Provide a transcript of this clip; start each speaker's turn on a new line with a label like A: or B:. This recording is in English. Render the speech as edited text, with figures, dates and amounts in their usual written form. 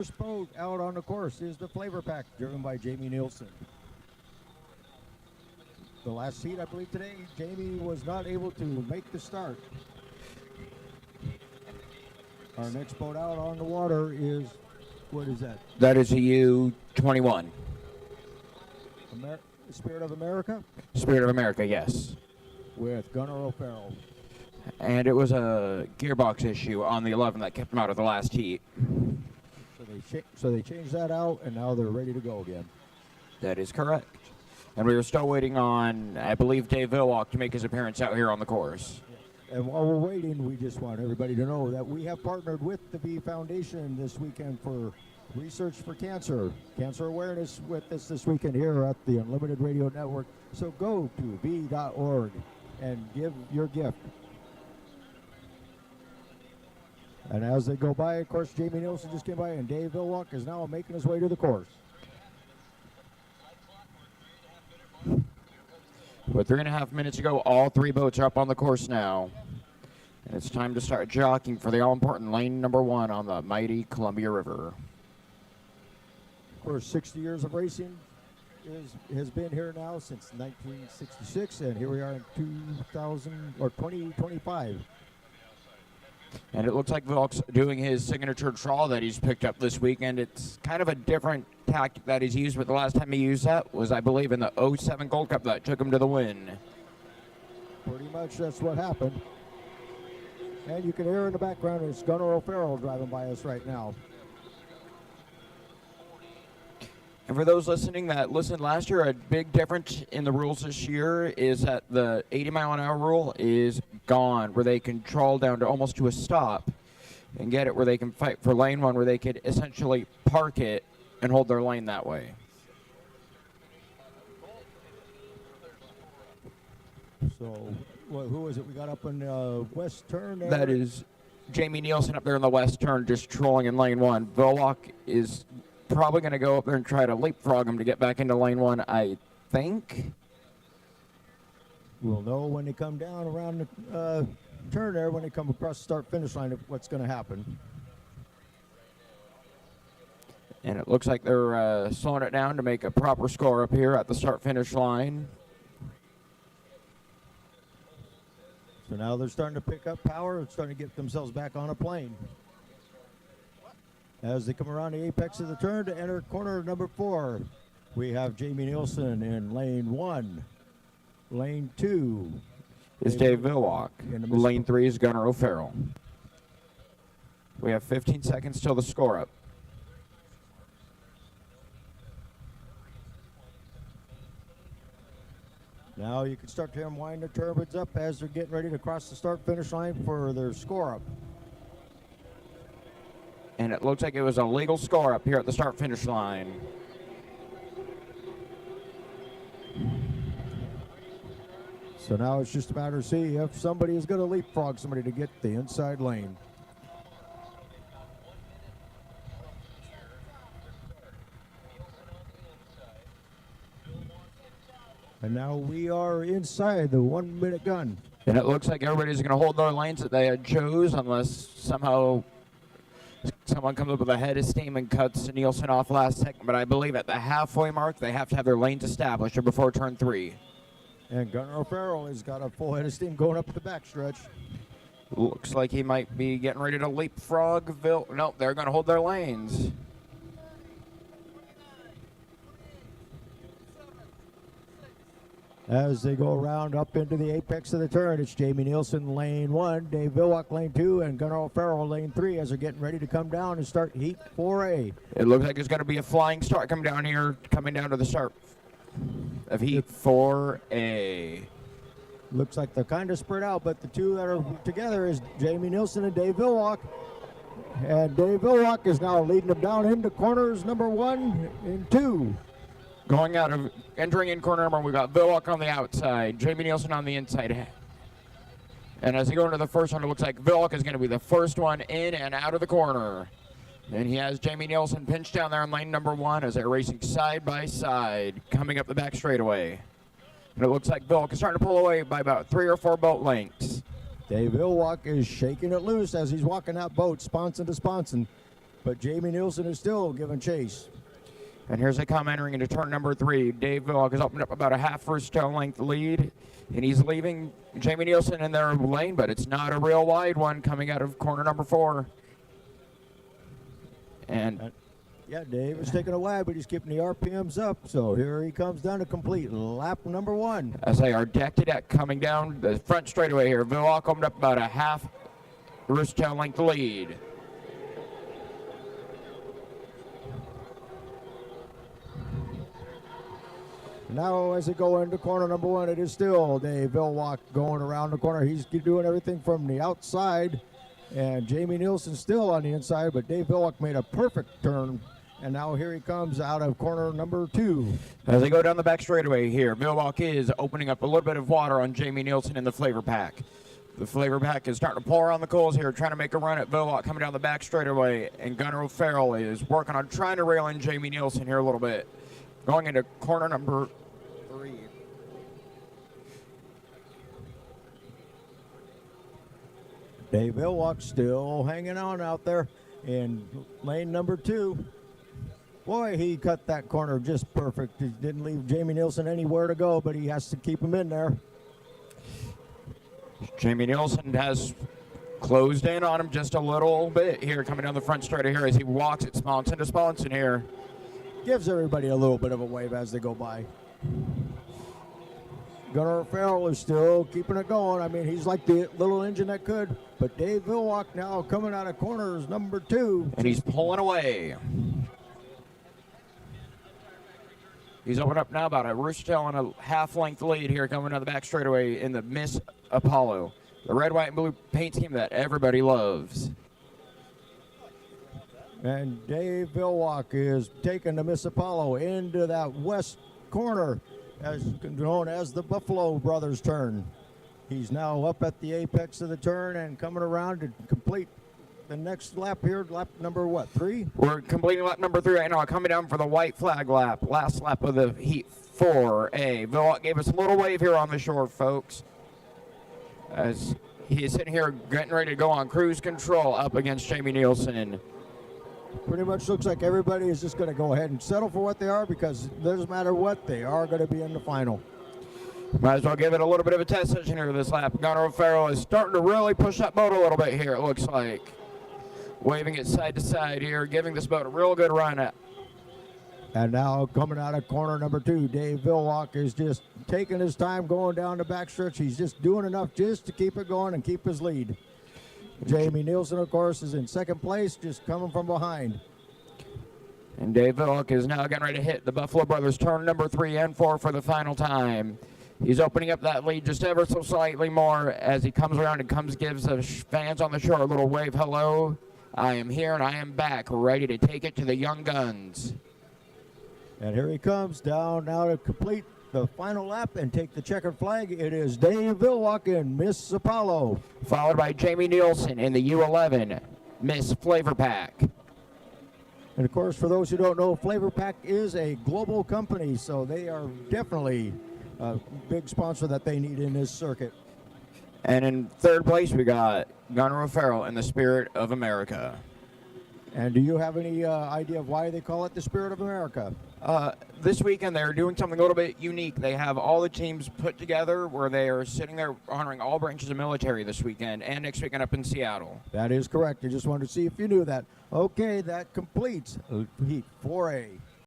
A: First boat out on the course is the Flavor Pack, driven by Jamie Nielsen. The last heat, I believe, today, Jamie was not able to make the start. Our next boat out on the water is, what is that?
B: That is a U-21.
A: Spirit of America?
B: Spirit of America, yes.
A: With Gunnar O'Farrell.
B: And it was a gearbox issue on the 11 that kept him out of the last heat.
A: So they changed that out, and now they're ready to go again.
B: That is correct. And we are still waiting on, I believe, Dave Vilwalk to make his appearance out here on the course.
A: And while we're waiting, we just want everybody to know that we have partnered with the V Foundation this weekend for Research for Cancer. Cancer awareness with us this weekend here at the Unlimited Radio Network. So go to v.org and give your gift. And as they go by, of course, Jamie Nielsen just came by, and Dave Vilwalk is now making his way to the course.
B: With 3.5 minutes to go, all three boats are up on the course now. And it's time to start jockeying for the all-important lane number 1 on the mighty Columbia River.
A: Of course, 60 years of racing has been here now since 1966, and here we are in 2025.
B: And it looks like Vilk's doing his signature trawl that he's picked up this weekend. It's kind of a different tactic that he's used, but the last time he used that was, I believe, in the 07 Gold Cup that took him to the win.
A: Pretty much that's what happened. And you can hear in the background, it's Gunnar O'Farrell driving by us right now.
B: And for those listening that listened last year, a big difference in the rules this year is that the 80-mile-an-hour rule is gone, where they can trawl down to almost to a stop and get it where they can fight for lane 1, where they could essentially park it and hold their lane that way.
A: So, who is it we got up in the west turn there?
B: That is Jamie Nielsen up there in the west turn, just trolling in lane 1. Vilwalk is probably going to go up there and try to leapfrog him to get back into lane 1, I think.
A: We'll know when they come down around the turn there, when they come across the start-finish line, what's going to happen.
B: And it looks like they're slowing it down to make a proper score up here at the start-finish line.
A: So now they're starting to pick up power and starting to get themselves back on a plane. As they come around the apex of the turn to enter corner number 4, we have Jamie Nielsen in lane 1. Lane 2
B: is Dave Vilwalk. Lane 3 is Gunnar O'Farrell. We have 15 seconds till the score up.
A: Now you can start to hear them wind the turbines up as they're getting ready to cross the start-finish line for their score up.
B: And it looks like it was a legal score up here at the start-finish line.
A: So now it's just a matter of see if somebody is going to leapfrog somebody to get the inside lane. And now we are inside the 1 minute gun.
B: And it looks like everybody's going to hold their lanes that they had chose, unless somehow someone comes up with a head of steam and cuts Nielsen off last second. But I believe at the halfway mark, they have to have their lanes established or before turn 3.
A: And Gunnar O'Farrell has got a full head of steam going up the backstretch.
B: Looks like he might be getting ready to leapfrog. Nope, they're going to hold their lanes.
A: As they go around up into the apex of the turn, it's Jamie Nielsen lane 1, Dave Vilwalk lane 2, and Gunnar O'Farrell lane 3 as they're getting ready to come down and start heat 4A.
B: It looks like it's going to be a flying start coming down here, coming down to the start of heat 4A.
A: Looks like they're kind of spread out, but the two that are together is Jamie Nielsen and Dave Vilwalk. And Dave Vilwalk is now leading them down into corners number 1 and 2.
B: Going out of, entering in corner number, we've got Vilwalk on the outside, Jamie Nielsen on the inside. And as they go into the first one, it looks like Vilwalk is going to be the first one in and out of the corner. And he has Jamie Nielsen pinched down there in lane number 1 as they're racing side by side, coming up the back straightaway. And it looks like Vilwalk is starting to pull away by about 3 or 4 boat lengths.
A: Dave Vilwalk is shaking it loose as he's walking that boat, sponson to sponson. but Jamie Nielsen is still giving chase.
B: And here's they come entering into turn number 3. Dave Villock has opened up about a half first tail length lead, and he's leaving Jamie Nielsen in their lane, but it's not a real wide one coming out of corner number 4. And
A: yeah, Dave is taking a wide, but he's keeping the RPMs up. So here he comes down to complete lap number 1.
B: as they are deck to deck coming down the front straightaway here, Villock opened up about a half first tail length lead.
A: Now as they go into corner number 1, it is still Dave Villock going around the corner. He's doing everything from the outside, and Jamie Nielsen still on the inside, but Dave Villock made a perfect turn, and now here he comes out of corner number 2.
B: As they go down the back straightaway here, Villock is opening up a little bit of water on Jamie Nielsen in the flavor pack. The flavor pack is starting to pour on the coals here, trying to make a run at Villock coming down the back straightaway, and Gunnar O'Farrell is working on trying to rail in Jamie Nielsen here a little bit. Going into corner number 3.
A: Dave Villock still hanging on out there in lane number 2. Boy, he cut that corner just perfect. He didn't leave Jamie Nielsen anywhere to go, but he has to keep him in there.
B: Jamie Nielsen has closed in on him just a little bit here coming down the front straight here as he walks at Sponson to Sponson here.
A: Gives everybody a little bit of a wave as they go by. Gunnar Farrell is still keeping it going. I mean, he's like the little engine that could. But Dave Villock now coming out of corners number 2.
B: And he's pulling away. He's opened up now about a rooster tail and a half-length lead here coming down the back straightaway in the Miss Apollo. The red, white, and blue paint scheme that everybody loves.
A: And Dave Villock is taking the Miss Apollo into that west corner, as known as the Buffalo Brothers turn. He's now up at the apex of the turn and coming around to complete the next lap here, lap number what, 3?
B: We're completing lap number 3 right now, coming down for the white flag lap, last lap of the heat 4A. Villock gave us a little wave here on the shore, folks, as he is sitting here getting ready to go on cruise control up against Jamie Nielsen.
A: Pretty much looks like everybody is just going to go ahead and settle for what they are, because it doesn't matter what, they are going to be in the final.
B: Might as well give it a little bit of a test session here this lap. Gunnar O'Farrell is starting to really push that boat a little bit here, it looks like. Waving it side to side here, giving this boat a real good run.
A: And now coming out of corner number 2, Dave Villock is just taking his time going down the backstretch. He's just doing enough just to keep it going and keep his lead. Jamie Nielsen, of course, is in second place, just coming from behind.
B: And Dave Villock is now getting ready to hit the Buffalo Brothers turn number 3 and 4 for the final time. He's opening up that lead just ever so slightly more as he comes around and gives the fans on the shore a little wave. Hello, I am here and I am back, ready to take it to the young guns.
A: And here he comes down now to complete the final lap and take the checkered flag. It is Dave Villock in Miss Apollo,
B: followed by Jamie Nielsen in the U11 Miss Flavor Pack.
A: And of course, for those who don't know, Flavor Pack is a global company, so they are definitely a big sponsor that they need in this circuit.
B: And in third place, we got Gunnar O'Farrell in the Spirit of America.
A: And do you have any idea of why they call it the Spirit of America?
B: This weekend, they're doing something a little bit unique. They have all the teams put together where they are sitting there honoring all branches of military this weekend and next weekend up in Seattle.
A: That is correct. I just wanted to see if you knew that. Okay, that completes Heat 4A.